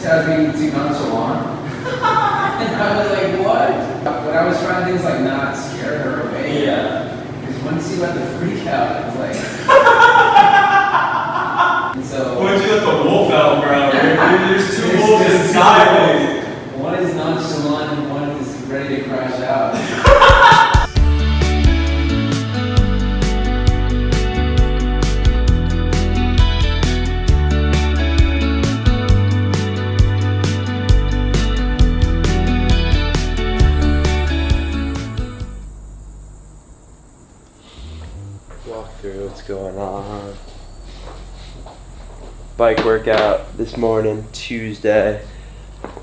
I was being too nonchalant. And I was like, what? But I was trying things like not scare her away. Yeah. Because once you let the freak out, it's like. And so. Once you let the wolf out, bro, there's two wolves inside. One is nonchalant and one is ready to crash out. Walk through what's going on. Bike workout this morning, Tuesday.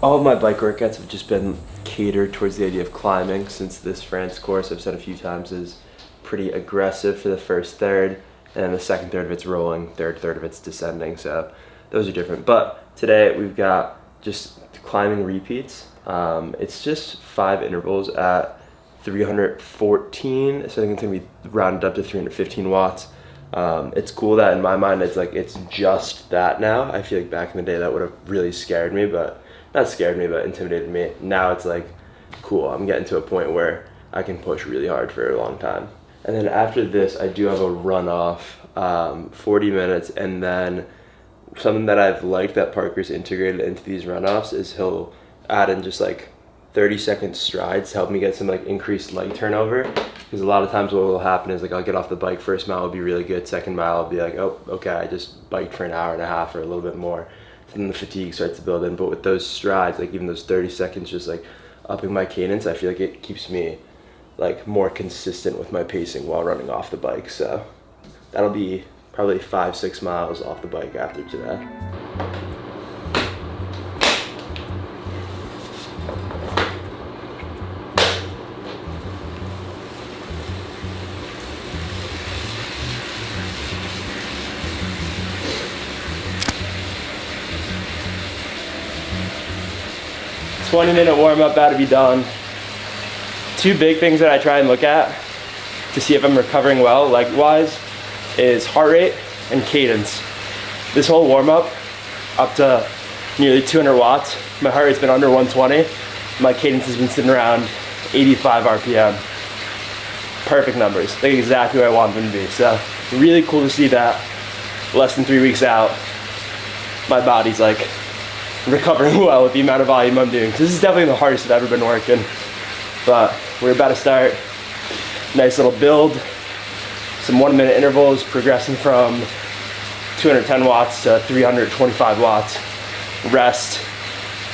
All of my bike workouts have just been catered towards the idea of climbing, since this France course, I've said a few times, is pretty aggressive for the first third, and the second third of it's rolling, third of it's descending, so those are different. But today we've got just climbing repeats. It's just 5 intervals at 314, so I think it's gonna be rounded up to 315 watts. It's cool that in my mind it's just that now. I feel like back in the day that would have really scared me, but not scared me, but intimidated me. Now it's like, cool, I'm getting to a point where I can push really hard for a long time. And then after this, I do have a run off, 40 minutes, and then something that I've liked that Parker's integrated into these runoffs is he'll add in just like 30-second strides to help me get some like increased leg turnover, because a lot of times what will happen is like I'll get off the bike, first mile will be really good, second mile I'll be like, oh okay, I just biked for an hour and a half or a little bit more, and then the fatigue starts to build in. But with those strides, like even those 30 seconds just like upping my cadence, I feel like it keeps me like more consistent with my pacing while running off the bike. So that'll be probably 5-6 miles off the bike after today. "20-minute warm-up about to be done." 2 big things that I try and look at to see if I'm recovering well leg-wise is heart rate and cadence. This whole warm-up, up to nearly 200 watts, my heart rate's been under 120. My cadence has been sitting around 85 RPM. Perfect numbers, like exactly where I want them to be. So really cool to see that less than 3 weeks out, my body's like recovering well with the amount of volume I'm doing. This is definitely the hardest I've ever been working, but we're about to start. Nice little build, some 1-minute intervals, progressing from 210 watts to 325 watts, rest,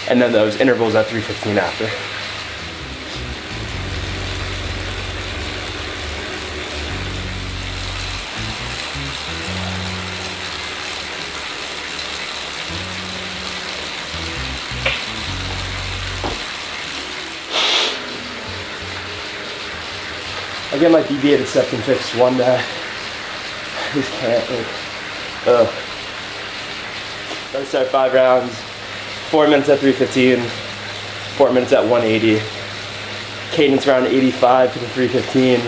and then those intervals at 315 after. I get my deviated septum fixed one day. I just can't, like, Gotta start 5 rounds, 4 minutes at 315, 4 minutes at 180, cadence around 85 for the 315,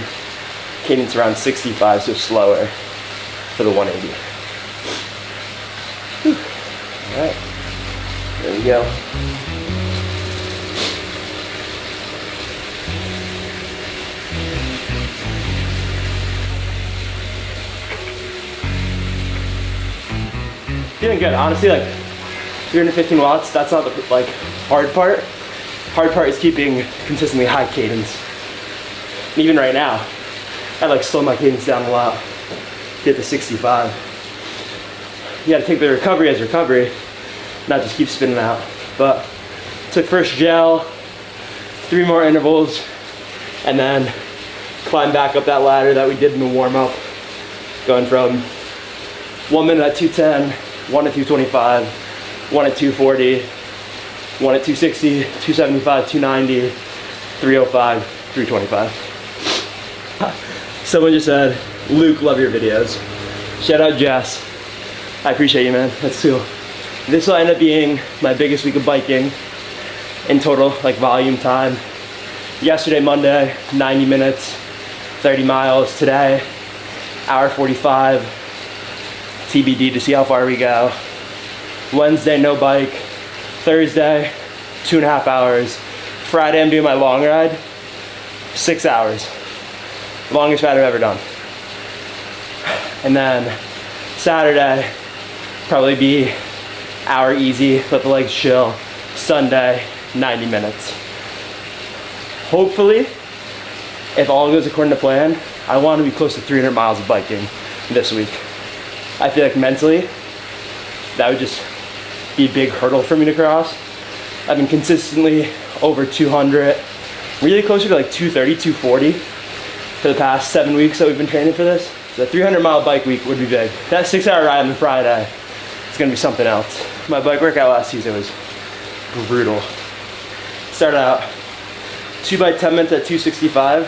cadence around 65, so slower for the 180. Whew. All right, there we go. Feeling good, honestly. Like 315 watts, that's not the hard part. Hard part is keeping consistently high cadence. And even right now, I slow my cadence down a lot, get to 65. You gotta take the recovery as recovery, not just keep spinning out. But took first gel, 3 more intervals, and then climb back up that ladder that we did in the warm up, going from 1 minute at 210, 1 at 225, 1 at 240, 1 at 260, 275, 290, 305, 325. Someone just said, "Luke, love your videos." Shout out Jess. I appreciate you, man. That's cool. This will end up being my biggest week of biking in total, volume time. Yesterday, Monday, 90 minutes, 30 miles. Today, hour 45. TBD to see how far we go. Wednesday, no bike. Thursday, 2.5 hours. Friday, I'm doing my long ride, 6 hours. Longest ride I've ever done. And then Saturday, probably be hour easy, let the legs chill. Sunday, 90 minutes. Hopefully, if all goes according to plan, I want to be close to 300 miles of biking this week. I feel like mentally, that would just be a big hurdle for me to cross. I've been consistently over 200, really closer to like 230, 240 for the past 7 weeks that we've been training for this. So a 300-mile bike week would be big. That 6-hour ride on Friday is gonna be something else. My bike workout last season was brutal. Started out 2 by 10 minutes at 265,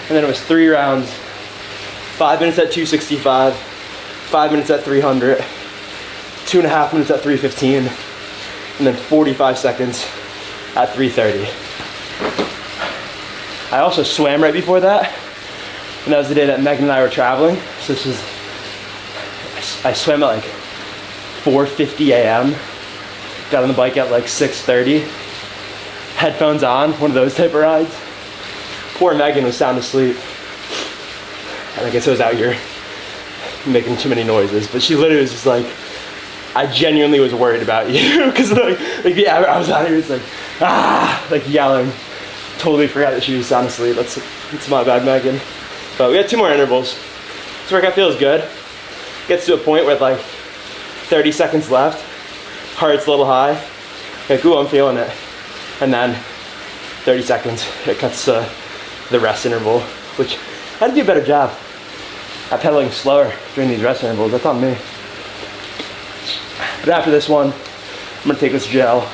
and then it was 3 rounds, 5 minutes at 265, 5 minutes at 300, 2.5 minutes at 315, and then 45 seconds at 330. I also swam right before that, and that was the day that Megan and I were traveling. So this was, I swam at like 4:50 a.m., got on the bike at like 6:30, headphones on, one of those type of rides. Poor Megan was sound asleep. And I guess I was out here making too many noises, but she literally was just like, I genuinely was worried about you, because like yeah, I was out here just like yelling. Totally forgot that she was sound asleep. That's my bad, Megan. But we had 2 more intervals. This workout feels good. Gets to a point with like 30 seconds left. Heart's a little high. Like, ooh, I'm feeling it. And then 30 seconds, it cuts to the rest interval, which I had to do a better job at pedaling slower during these rest intervals. That's on me. But after this one, I'm gonna take this gel,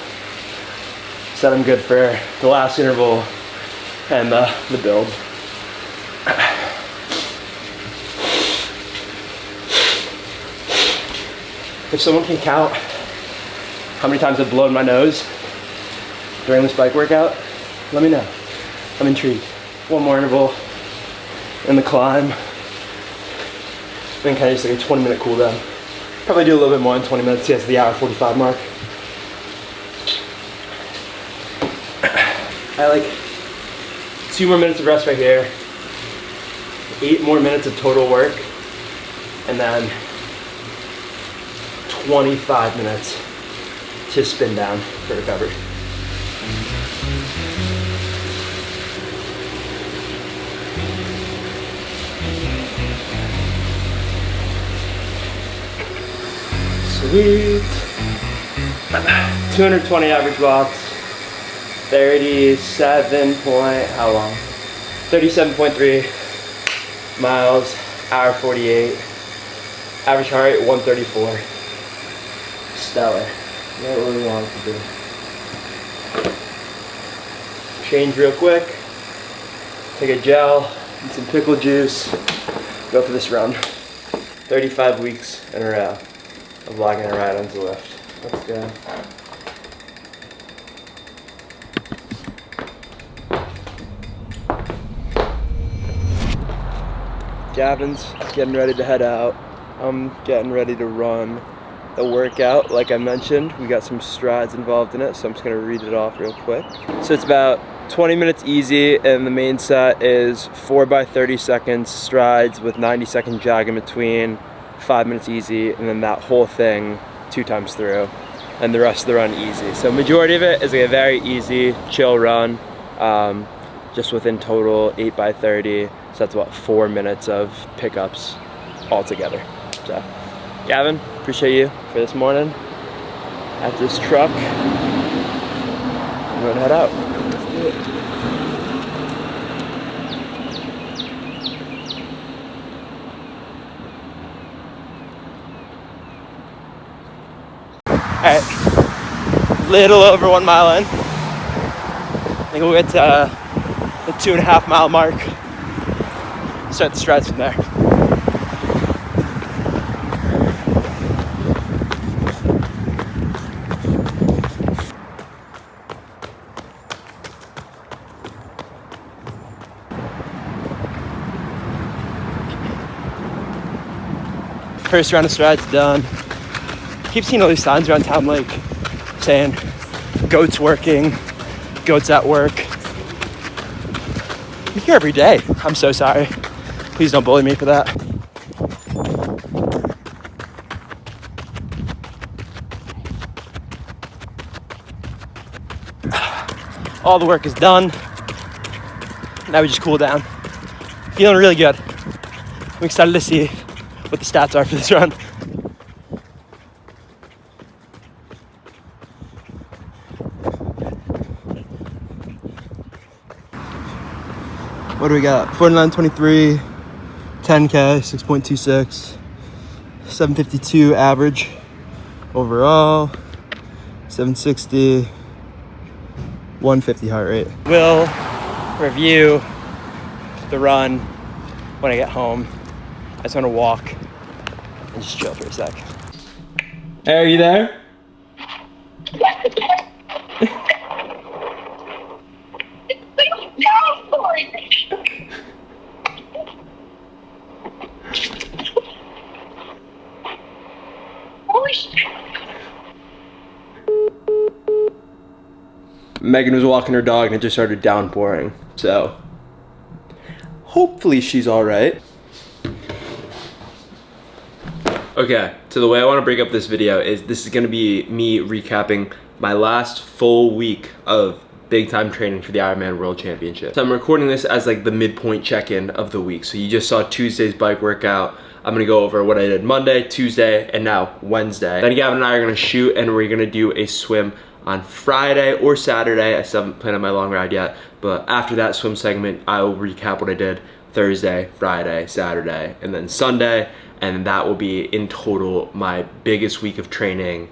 set I'm good for the last interval and the build. If someone can count how many times I've blown my nose during this bike workout, let me know. I'm intrigued. 1 more interval in the climb, then kind of just like a 20-minute cool down. Probably do a little bit more in 20 minutes, yes, the hour 45 mark. I like 2 more minutes of rest right here, 8 more minutes of total work, and then 25 minutes to spin down for recovery. Sweet. 220 average watts. 37 point, how long? 37.3 miles, hour 48. Average heart rate 134. Stellar. Not what we want to do. Change real quick. Take a gel and some pickle juice. Go for this run. 35 weeks in a row of vlogging a ride on Zwift. Let's go. Gavin's getting ready to head out. I'm getting ready to run the workout. Like I mentioned, we got some strides involved in it, so I'm just gonna read it off real quick. So it's about 20 minutes easy, and the main set is 4 by 30 seconds strides with 90-second jog in between, 5 minutes easy, and then that whole thing 2 times through, and the rest of the run easy. So majority of it is like a very easy, chill run, just within total 8 by 30. So that's about 4 minutes of pickups altogether. So, Gavin, appreciate you for this morning. After this truck, I'm gonna head out. Let's do it. Alright, little over 1 mile in. I think we'll get to the 2.5 mile mark. Start the strides from there. First round of strides done. Keep seeing all these signs around town, like saying goats working, goats at work. I'm here every day. I'm so sorry. Please don't bully me for that. All the work is done. Now we just cool down. Feeling really good. I'm excited to see what the stats are for this run. What do we got? 49.23, 10K, 6.26, 752 average overall, 760, 150 heart rate. We'll review the run when I get home. I just want to walk and just chill for a sec. Hey, are you there? Megan was walking her dog and it just started downpouring. So hopefully she's all right. Okay, so the way I want to break up this video is this is going to be me recapping my last full week of big time training for the Ironman World Championship. So I'm recording this as like the midpoint check-in of the week. So you just saw Tuesday's bike workout. I'm gonna go over what I did Monday, Tuesday, and now Wednesday. Then Gavin and I are gonna shoot and we're gonna do a swim on Friday or Saturday. I still haven't planned on my long ride yet, but after that swim segment, I will recap what I did Thursday, Friday, Saturday, and then Sunday, and that will be in total my biggest week of training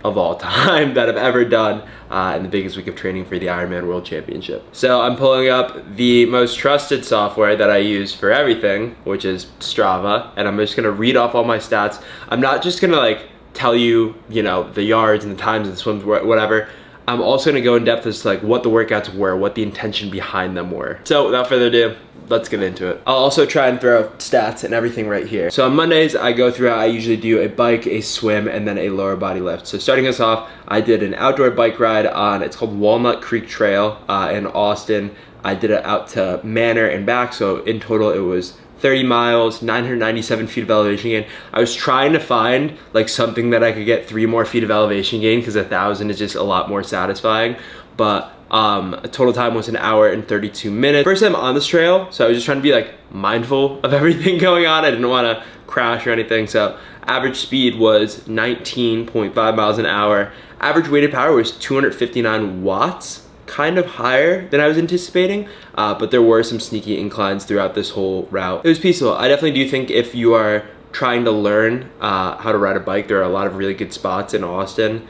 of all time that I've ever done, and the biggest week of training for the Ironman World Championship. So I'm pulling up the most trusted software that I use for everything, which is Strava, and I'm just gonna read off all my stats. I'm not just gonna like tell you, you know, the yards and the times and the swims, whatever. I'm also gonna go in depth as to like what the workouts were, what the intention behind them were. So without further ado, let's get into it. I'll also try and throw stats and everything right here. So on Mondays, I go through, I usually do a bike, a swim, and then a lower body lift. So starting us off, I did an outdoor bike ride on, it's called Walnut Creek Trail in Austin. I did it out to Manor and back, so in total it was 30 miles, 997 feet of elevation gain. I was trying to find like something that I could get 3 more feet of elevation gain because 1,000 is just a lot more satisfying. But total time was 1 hour and 32 minutes. First time on this trail, so I was just trying to be like mindful of everything going on. I didn't want to crash or anything. So average speed was 19.5 miles an hour. Average weighted power was 259 watts. Kind of higher than I was anticipating, but there were some sneaky inclines throughout this whole route. It was peaceful. I definitely do think if you are trying to learn how to ride a bike, there are a lot of really good spots in Austin.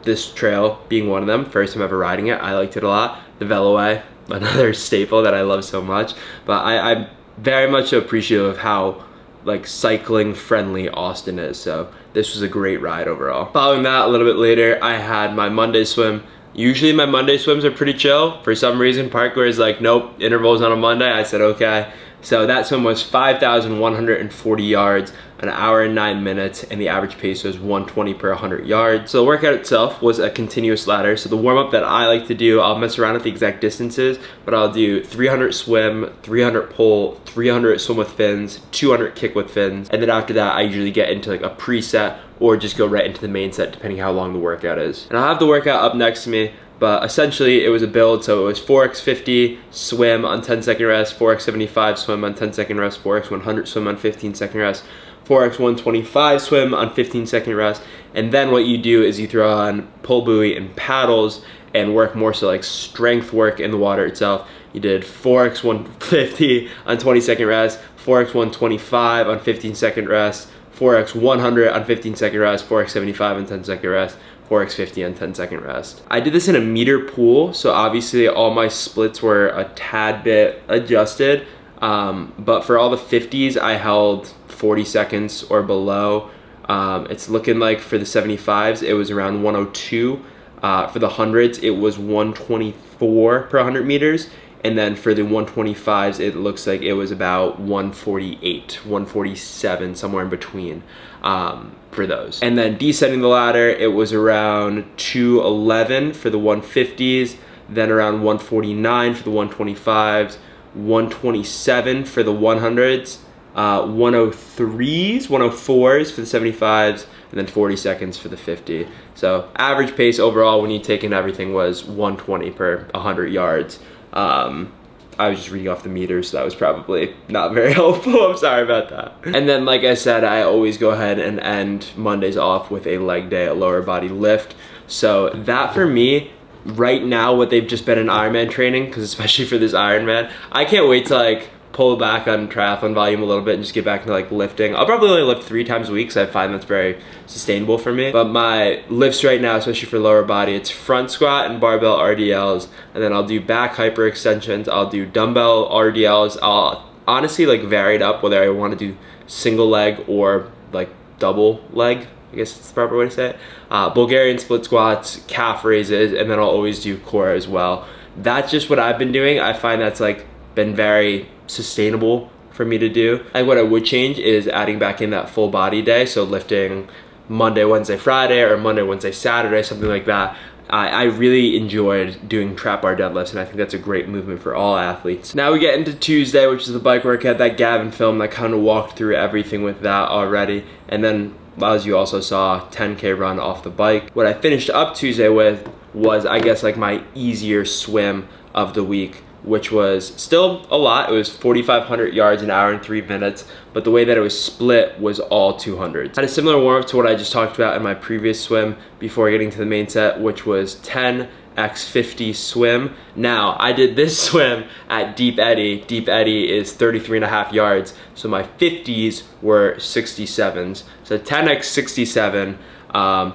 This trail being one of them. First time ever riding it, I liked it a lot. The Veloway, another staple that I love so much. But I'm very much appreciative of how like cycling friendly Austin is. So this was a great ride overall. Following that, a little bit later, I had my Monday swim. Usually my Monday swims are pretty chill. For some reason, Parkour is like, nope, intervals on a Monday. I said, okay. So that swim was 5,140 yards, 1 hour and 9 minutes, and the average pace was 120 per 100 yards. So the workout itself was a continuous ladder. So the warm up that I like to do, I'll mess around with the exact distances, but I'll do 300 swim, 300 pull, 300 swim with fins, 200 kick with fins. And then after that, I usually get into like a preset or just go right into the main set depending how long the workout is. And I'll have the workout up next to me, but essentially it was a build. So it was 4x50 swim on 10-second rest, 4x75 swim on 10-second rest, 4x100 swim on 15-second rest, 4x125 swim on 15-second rest. And then what you do is you throw on pull buoy and paddles and work more so like strength work in the water itself. You did 4x150 on 20-second rest, 4x125 on 15-second rest, 4x100 on 15-second rest, 4x75 on 10-second rest, 4x50 on 10-second rest. I did this in a meter pool, so obviously all my splits were a tad bit adjusted, but for all the 50s, I held 40 seconds or below. It's looking like for the 75s, it was around 102. For the 100s, it was 124 per 100 meters. And then for the 125s, it looks like it was about 148, 147, somewhere in between for those. And then descending the ladder, it was around 211 for the 150s, then around 149 for the 125s, 127 for the 100s, 103s, 104s for the 75s, and then 40 seconds for the 50. So average pace overall when you take in everything was 120 per 100 yards. I was just reading off the meters, so that was probably not very helpful. I'm sorry about that. And then, like I said, I always go ahead and end Mondays off with a leg day, a lower body lift. So that for me, right now, what they've just been in Ironman training, because especially for this Ironman, I can't wait to like pull back on triathlon volume a little bit and just get back into like lifting. I'll probably only lift 3 times a week, so I find that's very sustainable for me. But my lifts right now, especially for lower body, it's front squat and barbell RDLs, and then I'll do back hyper extensions, I'll do dumbbell RDLs. I'll honestly like vary it up whether I want to do single leg or like double leg, I guess it's the proper way to say it. Bulgarian split squats, calf raises, and then I'll always do core as well. That's just what I've been doing. I find that's like been very sustainable for me to do. And what I would change is adding back in that full body day, so lifting Monday, Wednesday, Friday, or Monday, Wednesday, Saturday, something like that. I really enjoyed doing trap bar deadlifts, and I think that's a great movement for all athletes. Now we get into Tuesday, which is the bike workout that Gavin filmed. I kind of walked through everything with that already. And then, as you also saw, 10K run off the bike. What I finished up Tuesday with was, I guess, like my easier swim of the week, which was still a lot. It was 4,500 yards, an hour and 3 minutes, but the way that it was split was all 200s. Had a similar warm-up to what I just talked about in my previous swim before getting to the main set, which was 10x50 swim. Now, I did this swim at Deep Eddy. Deep Eddy is 33.5 yards, so my 50s were 67s. So 10x67,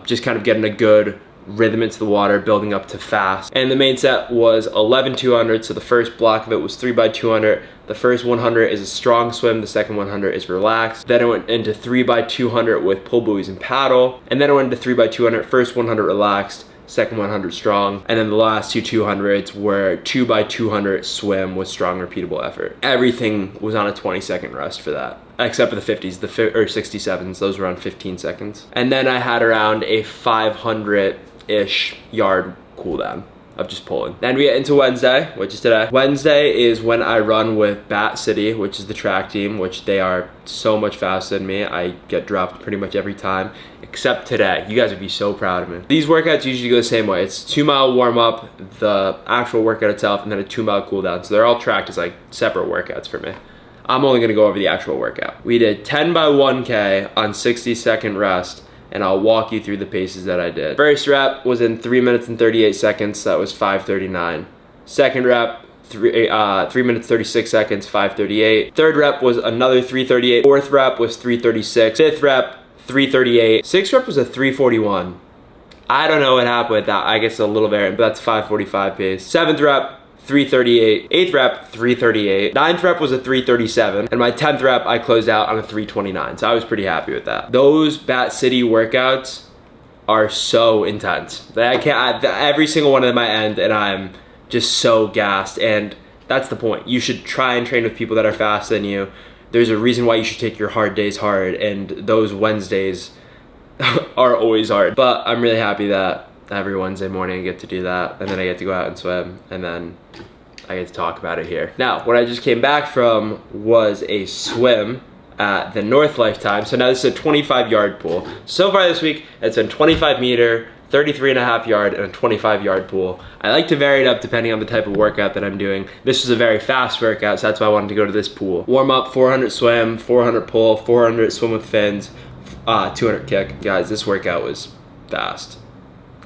just kind of getting a good rhythm into the water, building up to fast. And the main set was 11,200, so the first block of it was 3x200. The first 100 is a strong swim, the second 100 is relaxed. Then I went into 3x200 with pull buoys and paddle, and then I went into 3x200, first 100 relaxed, second 100 strong, and then the last two 200s were 2x200 swim with strong repeatable effort. Everything was on a 20-second rest for that, except for the 50s, or 67s, those were on 15 seconds. And then I had around a 500-ish yard cooldown of just pulling. Then we get into Wednesday, which is today. Wednesday is when I run with Bat City, which is the track team, which they are so much faster than me. I get dropped pretty much every time, except today. You guys would be so proud of me. These workouts usually go the same way. It's 2-mile warm up, the actual workout itself, and then a 2-mile cool down. So they're all tracked as like separate workouts for me. I'm only gonna go over the actual workout. We did 10 by 1K on 60-second rest, and I'll walk you through the paces that I did. First rep was in 3 minutes and 38 seconds, that was 5:39. Second rep, 3 minutes 36 seconds, 5:38. Third rep was another 3:38. Fourth rep was 3:36. Fifth rep, 3:38. Sixth rep was a 3:41. I don't know what happened with that. I guess a little variant, but that's 5:45 pace. Seventh rep, 3:38. Eighth rep, 3:38. Ninth rep was a 3:37. And my 10th rep, I closed out on a 3:29. So I was pretty happy with that. Those Bat City workouts are so intense. Every single one of them I end and I'm just so gassed. And that's the point. You should try and train with people that are faster than you. There's a reason why you should take your hard days hard. And those Wednesdays are always hard. But I'm really happy that every Wednesday morning I get to do that, and then I get to go out and swim, and then I get to talk about it here. Now, what I just came back from was a swim at the North Lifetime. So now this is a 25-yard pool. So far this week, it's been 25-meter, 33.5 yard, and a 25-yard pool. I like to vary it up depending on the type of workout that I'm doing. This was a very fast workout, so that's why I wanted to go to this pool. Warm up, 400 swim, 400 pull, 400 swim with fins, 200 kick. Guys, this workout was fast.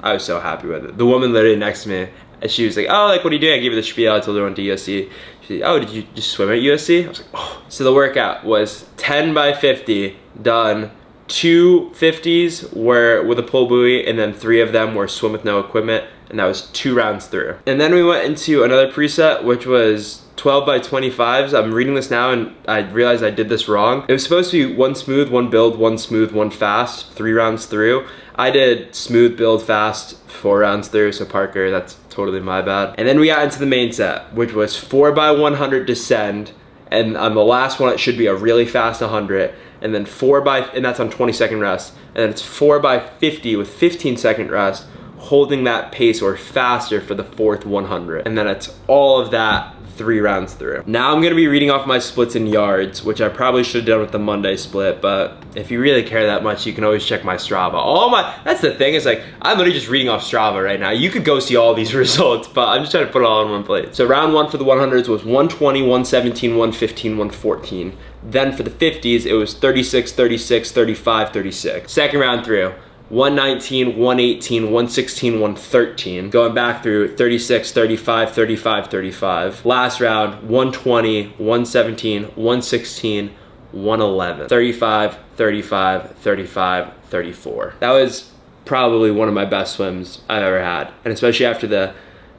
I was so happy with it. The woman literally next to me, and she was like, oh, like, what are you doing? I gave her the spiel. I told her I went to USC. She's like, oh, did you just swim at USC? I was like, oh. So the workout was 10 by 50, done. 2 50s were with a pull buoy, and then 3 of them were swim with no equipment, and that was 2 rounds through. And then we went into another preset, which was 12 by 25s. I'm reading this now and I realized I did this wrong. It was supposed to be 1 smooth, 1 build, 1 smooth, 1 fast, 3 rounds through. I did smooth, build, fast, 4 rounds through, so Parker, that's totally my bad. And then we got into the main set, which was 4x100 descend, and on the last one it should be a really fast 100, and then and that's on 20-second rest, and then it's 4x50 with 15-second rest, holding that pace or faster for the 4th 100. And then it's all of that 3 rounds through. Now I'm gonna be reading off my splits in yards, which I probably should have done with the Monday split, but if you really care that much, you can always check my Strava. That's the thing, is like, I'm literally just reading off Strava right now. You could go see all these results, but I'm just trying to put it all in one place. So round 1 for the 100s was 120, 117, 115, 114. Then for the 50s, it was 36, 36, 35, 36. Second round through, 119, 118, 116, 113. Going back through 36, 35, 35, 35. Last round, 120, 117, 116, 111. 35, 35, 35, 34. That was probably one of my best swims I've ever had. And especially after the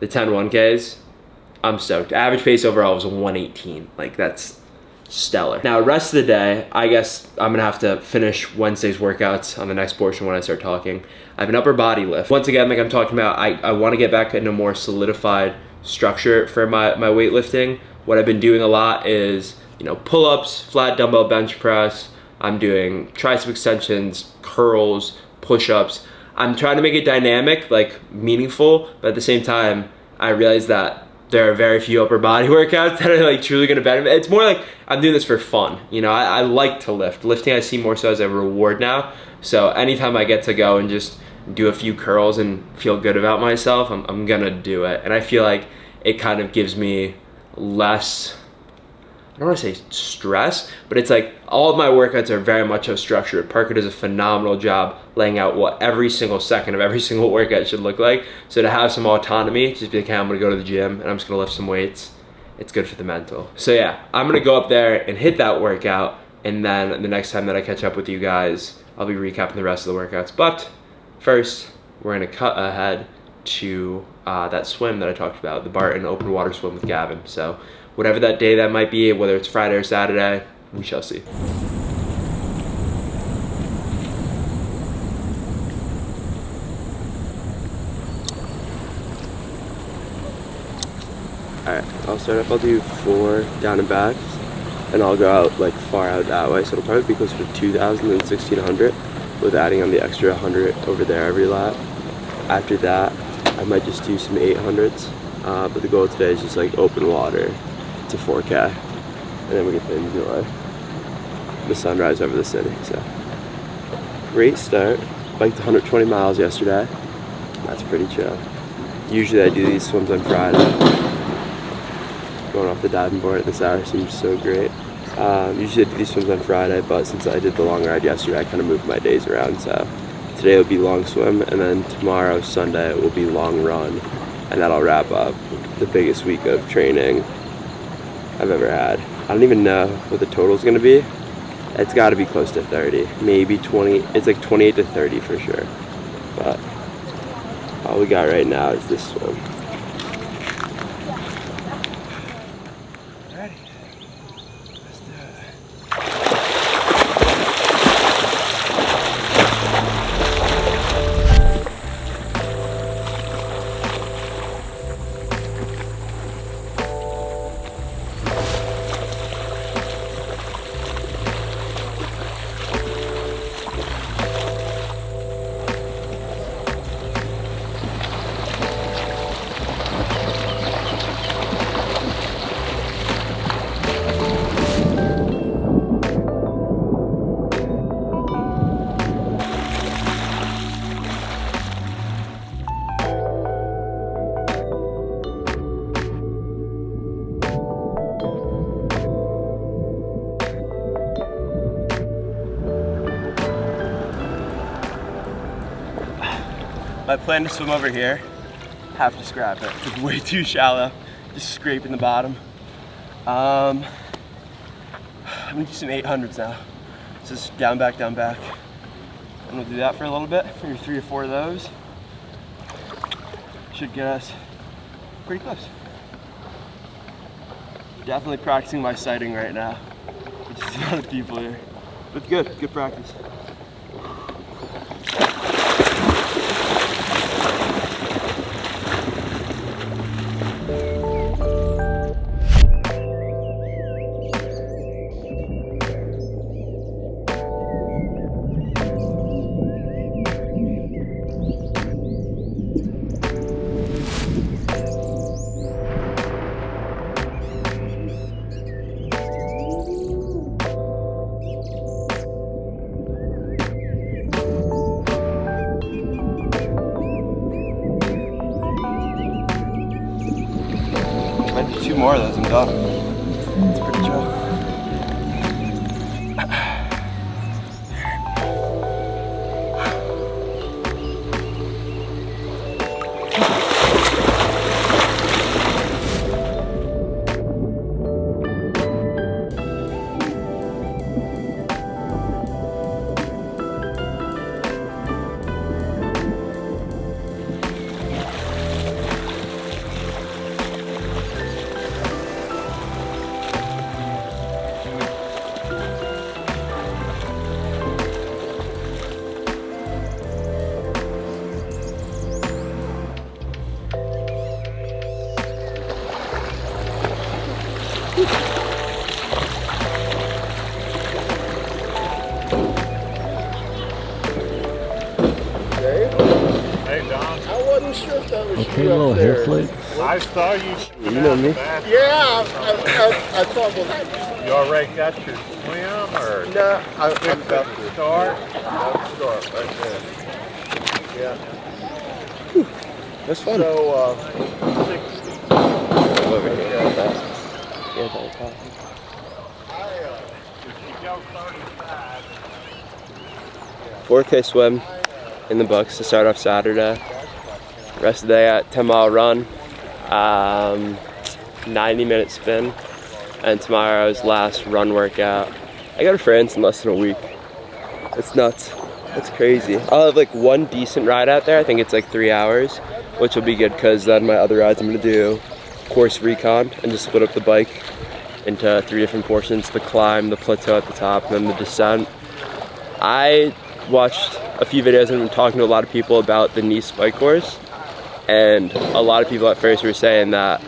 10 1Ks, I'm stoked. Average pace overall was 118. Like, that's stellar. Now, rest of the day, I guess I'm gonna have to finish Wednesday's workouts on the next portion when I start talking. I have an upper body lift. Once again, like I'm talking about, I wanna get back into a more solidified structure for my weightlifting. What I've been doing a lot is, pull-ups, flat dumbbell bench press. I'm doing tricep extensions, curls, push-ups. I'm trying to make it dynamic, like meaningful, but at the same time, I realize that there are very few upper body workouts that are like truly gonna benefit. It's more like I'm doing this for fun. I like to lift. Lifting I see more so as a reward now. So anytime I get to go and just do a few curls and feel good about myself, I'm gonna do it. And I feel like it kind of gives me less, I don't want to say stress, but it's like all of my workouts are very much so structured. Parker does a phenomenal job laying out what every single second of every single workout should look like. So to have some autonomy, just be like, hey, I'm gonna go to the gym and I'm just gonna lift some weights. It's good for the mental. So yeah, I'm gonna go up there and hit that workout, and then the next time that I catch up with you guys, I'll be recapping the rest of the workouts. But first, we're gonna cut ahead to that swim that I talked about, the Barton open water swim with Gavin. So whatever that day that might be, whether it's Friday or Saturday, we shall see. Alright, I'll start up, I'll do 4 down and backs, and I'll go out like far out that way, so it'll probably be closer to 2,000 than 1,600, with adding on the extra 100 over there every lap. After that, I might just do some 800s, but the goal today is just like open water to 4K, and then we get to enjoy the sunrise over the city. So great start. Biked 120 miles yesterday. That's pretty chill. Usually I do these swims on Friday. Going off the diving board at this hour seems so great. Usually I do these swims on Friday, but since I did the long ride yesterday, I kind of moved my days around. So today will be long swim, and then tomorrow, Sunday, will be long run, and that'll wrap up the biggest week of training I've ever had. I don't even know what the total is going to be. It's got to be close to 30, maybe 20. It's like 28 to 30 for sure. But all we got right now is this swim. Ready? Let's do it. My plan to swim over here, have to scrap it. It's way too shallow, just scraping the bottom. I'm gonna do some 800s now. So just down, back, and we'll do that for a little bit, maybe 3 or 4 of those. Should get us pretty close. Definitely practicing my sighting right now. There's just a lot of people here, but good practice. more of those, I'm done. It's pretty chill. Okay, a little hair flake. I saw you. You know me. Yeah, I thought, well, you already got your swim or? No, I Fix got the the start. start right there. Yeah. That's fun. So, 60. Over here. Yeah, that was hot. If you go 35. 4K swim in the books to start off Saturday. Rest of the day at 10-mile run, 90-minute spin, and tomorrow's last run workout. I go to France in less than a week. It's nuts. It's crazy. I'll have like one decent ride out there. I think it's like 3 hours, which will be good because then my other rides I'm gonna do course recon and just split up the bike into 3 different portions: the climb, the plateau at the top, and then the descent. I watched a few videos and been talking to a lot of people about the Nice bike course. And a lot of people at first were saying that,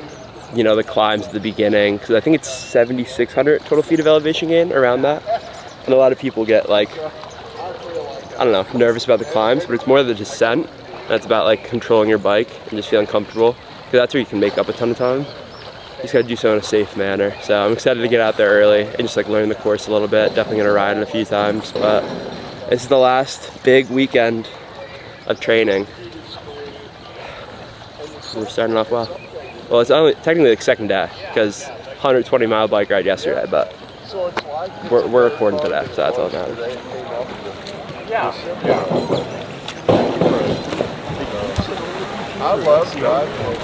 you know, the climbs at the beginning, because I think it's 7,600 total feet of elevation gain, around that. And a lot of people get like, I don't know, nervous about the climbs, but it's more the descent. That's about like controlling your bike and just feeling comfortable, because that's where you can make up a ton of time. You just gotta do so in a safe manner. So I'm excited to get out there early and just like learn the course a little bit. Definitely gonna ride it a few times, but this is the last big weekend of training. We're starting off well. Well, it's only technically the second day because 120-mile bike ride yesterday, but we're recording today, so that's all that matters. Yeah. I love driving.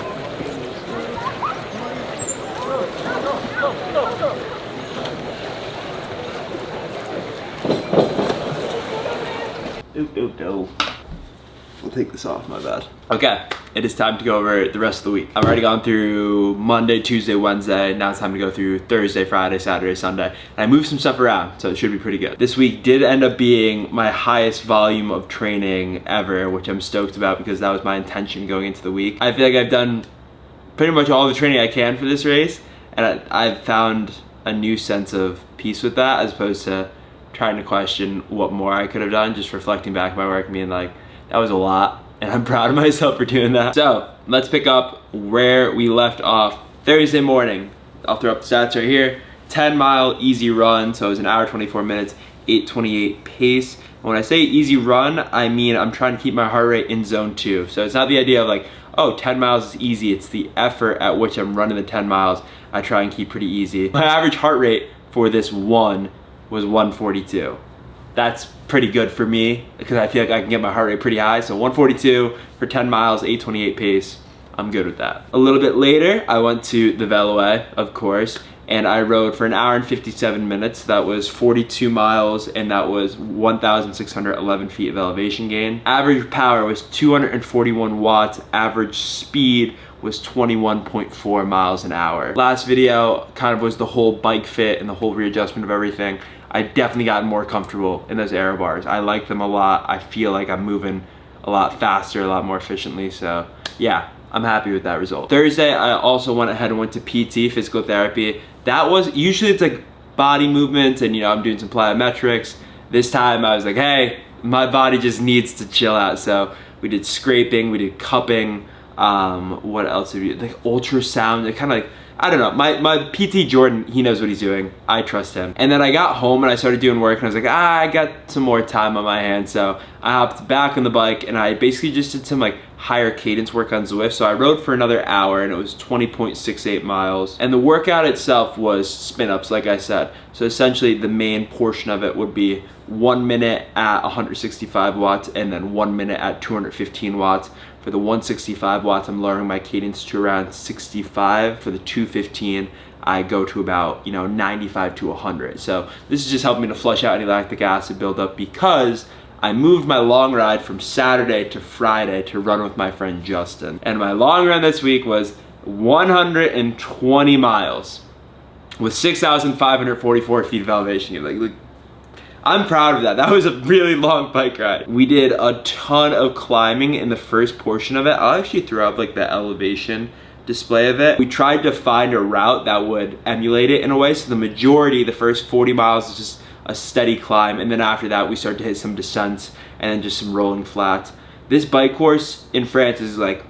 We'll take this off, my bad. Okay, it is time to go over the rest of the week. I've already gone through Monday, Tuesday, Wednesday. Now it's time to go through Thursday, Friday, Saturday, Sunday. And I moved some stuff around, so it should be pretty good. This week did end up being my highest volume of training ever, which I'm stoked about because that was my intention going into the week. I feel like I've done pretty much all the training I can for this race, and I've found a new sense of peace with that, as opposed to trying to question what more I could have done. Just reflecting back on my work and being like, that was a lot, and I'm proud of myself for doing that. So let's pick up where we left off Thursday morning. I'll throw up the stats right here. 10-mile easy run, so it was an hour 24 minutes, 8:28 pace. And when I say easy run, I mean I'm trying to keep my heart rate in zone 2. So it's not the idea of like, oh, 10 miles is easy. It's the effort at which I'm running the 10 miles I try and keep pretty easy. My average heart rate for this one was 142. That's pretty good for me because I feel like I can get my heart rate pretty high. So 142 for 10 miles, 8:28 pace. I'm good with that. A little bit later, I went to the Veloé, of course, and I rode for an hour and 57 minutes. That was 42 miles, and that was 1,611 feet of elevation gain. Average power was 241 watts. Average speed was 21.4 miles an hour. Last video kind of was the whole bike fit and the whole readjustment of everything. I definitely got more comfortable in those aero bars. I like them a lot. I feel like I'm moving a lot faster, a lot more efficiently. So yeah, I'm happy with that result. Thursday, I also went ahead and went to PT, physical therapy. That was, usually it's like body movements and, you know, I'm doing some plyometrics. This time I was like, hey, my body just needs to chill out. So we did scraping, we did cupping. What else did we do? Like ultrasound. It kind of like I don't know, my PT Jordan, he knows what he's doing. I trust him. And then I got home and I started doing work and I was like, I got some more time on my hands. So I hopped back on the bike and I basically just did some like higher cadence work on Zwift. So I rode for another hour and it was 20.68 miles. And the workout itself was spin ups, like I said. So essentially the main portion of it would be 1 minute at 165 watts and then 1 minute at 215 watts. For the 165 watts, I'm lowering my cadence to around 65. For the 215, I go to about, 95 to 100. So this is just helping me to flush out any lactic acid buildup because I moved my long ride from Saturday to Friday to run with my friend Justin. And my long run this week was 120 miles with 6,544 feet of elevation. Like, I'm proud of that. That was a really long bike ride. We did a ton of climbing in the first portion of it. I'll actually throw up like the elevation display of it. We tried to find a route that would emulate it in a way. So the majority, the first 40 miles is just a steady climb. And then after that, we started to hit some descents and then just some rolling flats. This bike course in France is like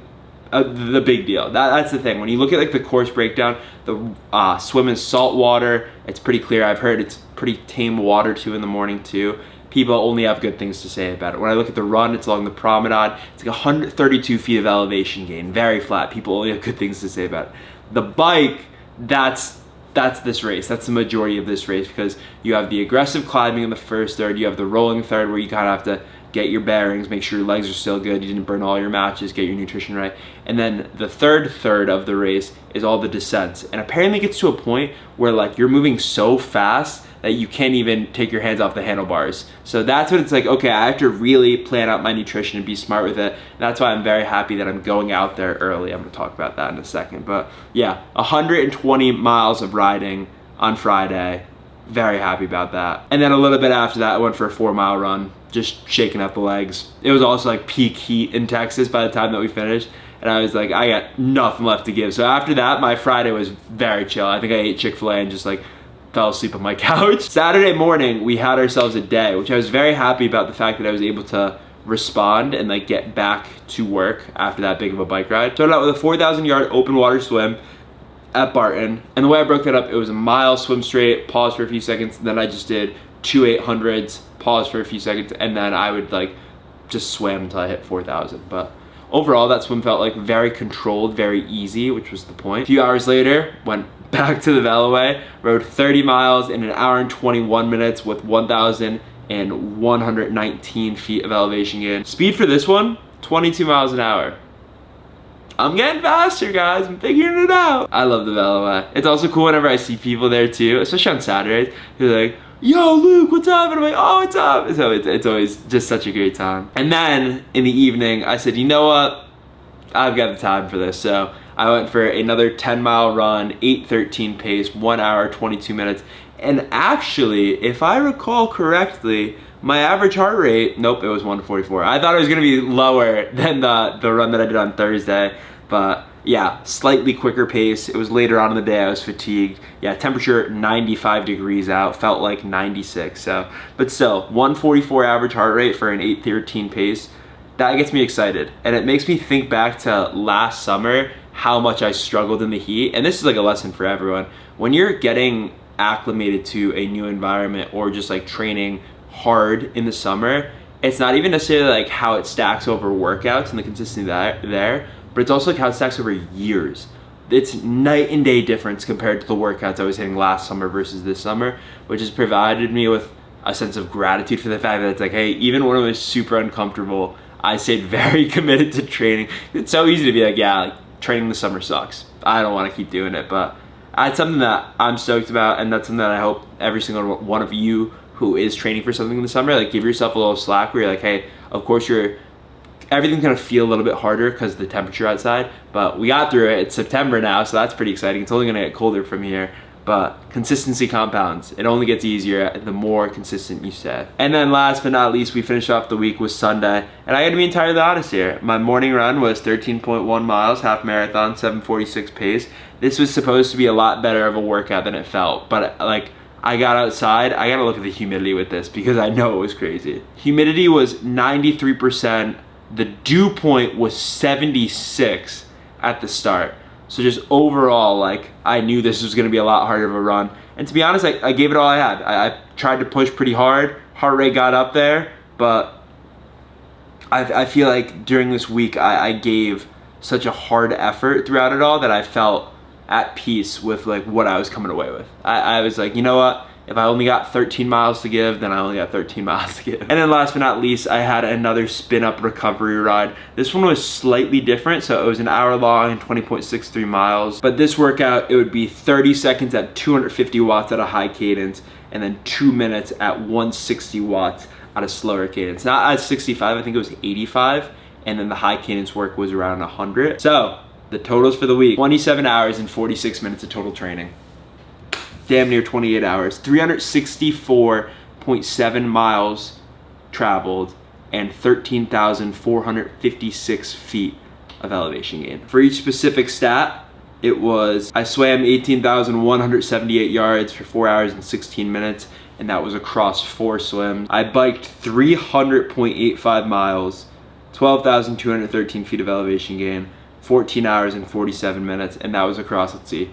the big deal. That's the thing. When you look at like the course breakdown, the swim in salt water, it's pretty clear. I've heard it's pretty tame water too in the morning too. People only have good things to say about it. When I look at the run, it's along the promenade. It's like 132 feet of elevation gain, very flat. People only have good things to say about it. The bike, that's this race. That's the majority of this race because you have the aggressive climbing in the first third. You have the rolling third where you kind of have to get your bearings, make sure your legs are still good, you didn't burn all your matches, get your nutrition right. And then the third third of the race is all the descents. And apparently it gets to a point where like you're moving so fast that you can't even take your hands off the handlebars. So that's when it's like, okay, I have to really plan out my nutrition and be smart with it. And that's why I'm very happy that I'm going out there early. I'm gonna talk about that in a second. But yeah, 120 miles of riding on Friday. Very happy about that. And then a little bit after that, I went for a 4-mile run, just shaking up the legs. It was also like peak heat in Texas by the time that we finished. And I was like, I got nothing left to give. So after that, my Friday was very chill. I think I ate Chick-fil-A and just like fell asleep on my couch. Saturday morning, we had ourselves a day, which I was very happy about the fact that I was able to respond and like get back to work after that big of a bike ride. Started out with a 4,000-yard open water swim at Barton. And the way I broke that up, it was a mile swim straight, pause for a few seconds, and then I just did 2 800s, pause for a few seconds, and then I would like just swim until I hit 4,000. But overall, that swim felt like very controlled, very easy, which was the point. A few hours later, went back to the Veloway, rode 30 miles in 1 hour and 21 minutes with 1,119 feet of elevation gain. Speed for this one, 22 miles an hour. I'm getting faster, guys. I'm figuring it out. I love the Veloway. It's also cool whenever I see people there too, especially on Saturdays. They're like, yo, Luke, what's up? And I'm like, oh, what's up? So it's always just such a great time. And then in the evening, I said, you know what? I've got the time for this. So I went for another 10-mile run, 8:13 pace, 1 hour, 22 minutes. And actually, if I recall correctly, my average heart rate, nope, it was 144. I thought it was gonna be lower than the run that I did on Thursday, but yeah, slightly quicker pace. It was later on in the day, I was fatigued. Yeah, temperature 95 degrees out, felt like 96, so. But still, 144 average heart rate for an 8:13 pace, that gets me excited. And it makes me think back to last summer, how much I struggled in the heat. And this is like a lesson for everyone. When you're getting acclimated to a new environment or just like training hard in the summer, it's not even necessarily like how it stacks over workouts and the consistency there, but it's also like how it stacks over years. It's night and day difference compared to the workouts I was hitting last summer versus this summer, which has provided me with a sense of gratitude for the fact that it's like, hey, even when it was super uncomfortable, I stayed very committed to training. It's so easy to be like, yeah, like, training in the summer sucks. I don't want to keep doing it, but that's something that I'm stoked about, and that's something that I hope every single one of you who is training for something in the summer, like give yourself a little slack where you're like, hey, of course everything's gonna feel a little bit harder because of the temperature outside, but we got through it. It's September now, so that's pretty exciting. It's only gonna get colder from here, but consistency compounds. It only gets easier the more consistent you stay. And then last but not least, we finished off the week with Sunday, and I gotta be entirely honest here. My morning run was 13.1 miles, half marathon, 7:46 pace. This was supposed to be a lot better of a workout than it felt, but like, I got outside, I gotta look at the humidity with this because I know it was crazy. Humidity was 93%, the dew point was 76 at the start. So just overall, like, I knew this was gonna be a lot harder of a run. And to be honest, I gave it all I had. I tried to push pretty hard. Heart rate got up there, but I feel like during this week, I gave such a hard effort throughout it all that I felt at peace with like what I was coming away with. I was like, you know what? If I only got 13 miles to give, then I only got 13 miles to give. And then last but not least, I had another spin up recovery ride. This one was slightly different. So it was an hour long and 20.63 miles. But this workout, it would be 30 seconds at 250 watts at a high cadence, and then 2 minutes at 160 watts at a slower cadence. Not at 65, I think it was 85. And then the high cadence work was around 100. So the totals for the week, 27 hours and 46 minutes of total training. Damn near 28 hours, 364.7 miles traveled, and 13,456 feet of elevation gain. For each specific stat, it was, I swam 18,178 yards for 4 hours and 16 minutes, and that was across 4 swims. I biked 300.85 miles, 12,213 feet of elevation gain, 14 hours and 47 minutes, and that was across, let's see,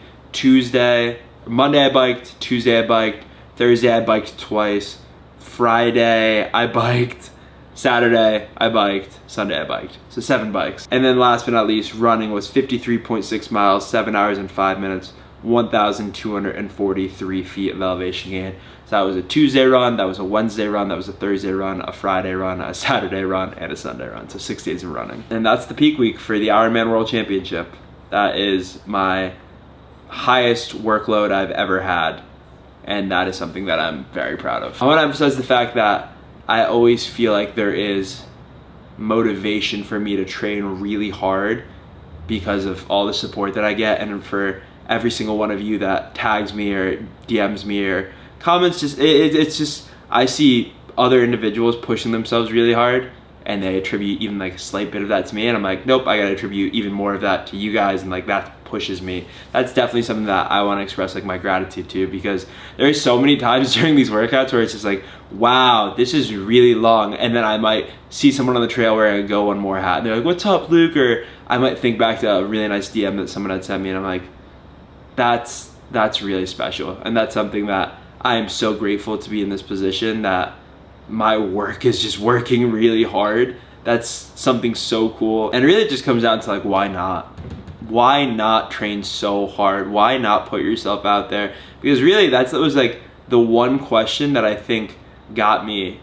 Monday I biked, Tuesday I biked, Thursday I biked twice, Friday I biked, Saturday I biked, Sunday I biked. So 7 bikes. And then last but not least, running was 53.6 miles, 7 hours and 5 minutes, 1,243 feet of elevation gain. So that was a Tuesday run, that was a Wednesday run, that was a Thursday run, a Friday run, a Saturday run, and a Sunday run. So 6 days of running. And that's the peak week for the Ironman World Championship. That is my highest workload I've ever had, and that is something that I'm very proud of. I want to emphasize the fact that I always feel like there is motivation for me to train really hard because of all the support that I get, and for every single one of you that tags me or DMs me or comments. It's just I see other individuals pushing themselves really hard, and they attribute even like a slight bit of that to me, and I'm like, nope, I gotta attribute even more of that to you guys, and like that pushes me. That's definitely something that I want to express like my gratitude to, because there's so many times during these workouts where it's just like, wow, this is really long, and then I might see someone on the trail wearing a Go One More hat, and they're like, what's up, Luke? Or I might think back to a really nice DM that someone had sent me, and I'm like, that's really special, and that's something that I am so grateful to be in this position, that my work is just working really hard. That's something so cool, and really it just comes down to like, why not? Why not train so hard? Why not put yourself out there? Because really that was like the one question that I think got me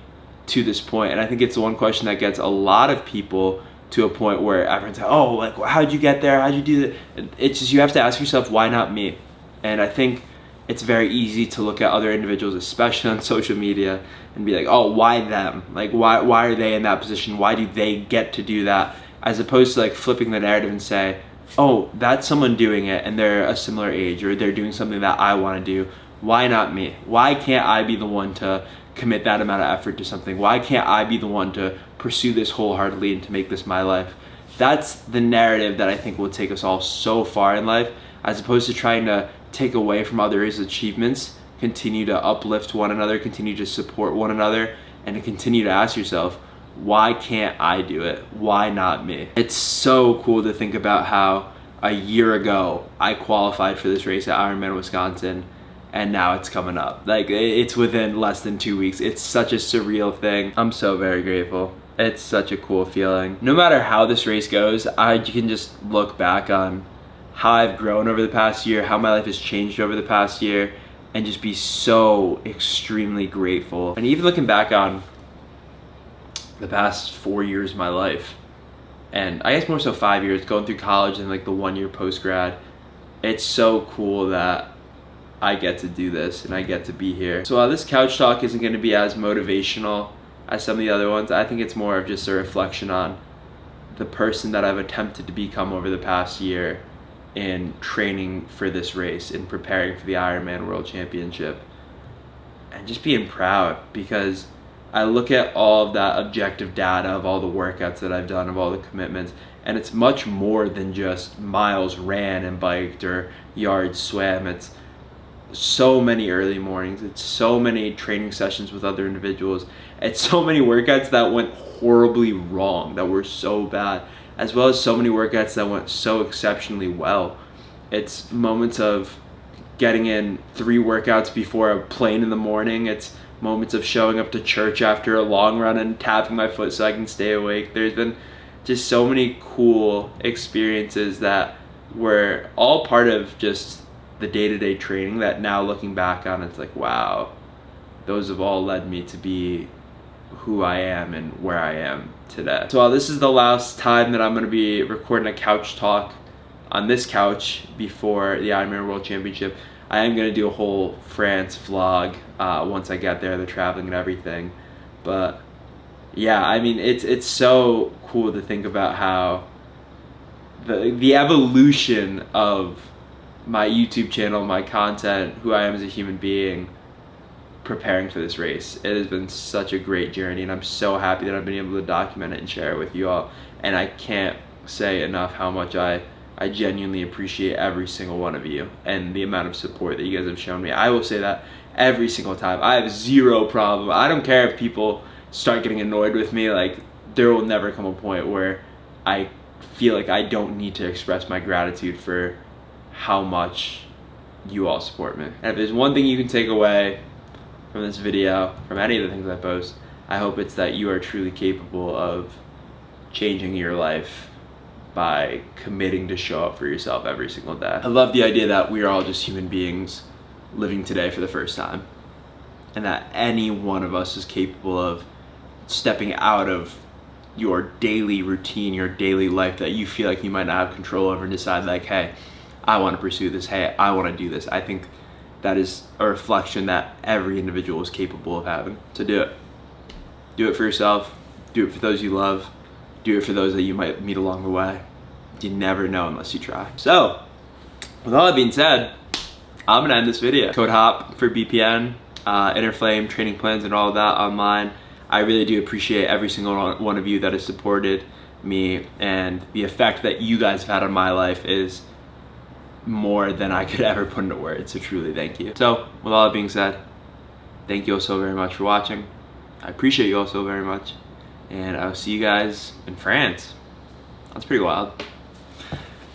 to this point, and I think it's the one question that gets a lot of people to a point where everyone's like, oh, like, how'd you get there? How'd you do that? It's just, you have to ask yourself, why not me? And I think it's very easy to look at other individuals, especially on social media, and be like, oh, why them? Like, why are they in that position? Why do they get to do that? As opposed to like flipping the narrative and say, oh, that's someone doing it and they're a similar age, or they're doing something that I want to do. Why not me? Why can't I be the one to commit that amount of effort to something? Why can't I be the one to pursue this wholeheartedly and to make this my life? That's the narrative that I think will take us all so far in life, as opposed to trying to take away from others' achievements, continue to uplift one another, continue to support one another, and to continue to ask yourself, why can't I do it? Why not me? It's so cool to think about how a year ago I qualified for this race at Ironman Wisconsin, and now it's coming up. Like, it's within less than 2 weeks. It's such a surreal thing. I'm so very grateful. It's such a cool feeling. No matter how this race goes, you can just look back on how I've grown over the past year, how my life has changed over the past year, and just be so extremely grateful. And even looking back on the past 4 years of my life, and I guess more so 5 years, going through college and like the 1 year post grad, it's so cool that I get to do this and I get to be here. So while this couch talk isn't going to be as motivational as some of the other ones, I think it's more of just a reflection on the person that I've attempted to become over the past year in training for this race, in preparing for the Ironman World Championship, and just being proud, because I look at all of that objective data of all the workouts that I've done, of all the commitments, and it's much more than just miles ran and biked or yards swam. It's so many early mornings, it's so many training sessions with other individuals, it's so many workouts that went horribly wrong, that were so bad, as well as so many workouts that went so exceptionally well. It's moments of getting in 3 workouts before a plane in the morning. It's moments of showing up to church after a long run and tapping my foot so I can stay awake. There's been just so many cool experiences that were all part of just the day-to-day training that now looking back on, it's like, wow, those have all led me to be who I am and where I am today. So while this is the last time that I'm going to be recording a couch talk on this couch before the Ironman World Championship, I am going to do a whole France vlog once I get there, the traveling and everything. But yeah, I mean, it's so cool to think about how the evolution of my YouTube channel, my content, who I am as a human being, preparing for this race. It has been such a great journey, and I'm so happy that I've been able to document it and share it with you all. And I can't say enough how much I genuinely appreciate every single one of you and the amount of support that you guys have shown me. I will say that every single time. I have zero problem. I don't care if people start getting annoyed with me. Like, there will never come a point where I feel like I don't need to express my gratitude for how much you all support me. And if there's one thing you can take away from this video, from any of the things I post, I hope it's that you are truly capable of changing your life by committing to show up for yourself every single day. I love the idea that we are all just human beings living today for the first time, and that any one of us is capable of stepping out of your daily routine, your daily life that you feel like you might not have control over, and decide like, hey, I want to pursue this, hey, I want to do this. I think that is a reflection that every individual is capable of having. So do it. Do it for yourself. Do it for those you love. Do it for those that you might meet along the way. You never know unless you try. So, with all that being said, I'm gonna end this video. Code HOP for BPN, Inner Flame, training plans, and all of that online. I really do appreciate every single one of you that has supported me, and the effect that you guys have had on my life is more than I could ever put into words, so truly thank you. So, with all that being said, thank you all so very much for watching. I appreciate you all so very much, and I'll see you guys in France. That's pretty wild.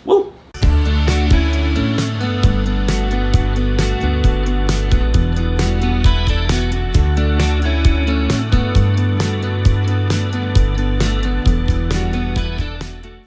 Woo!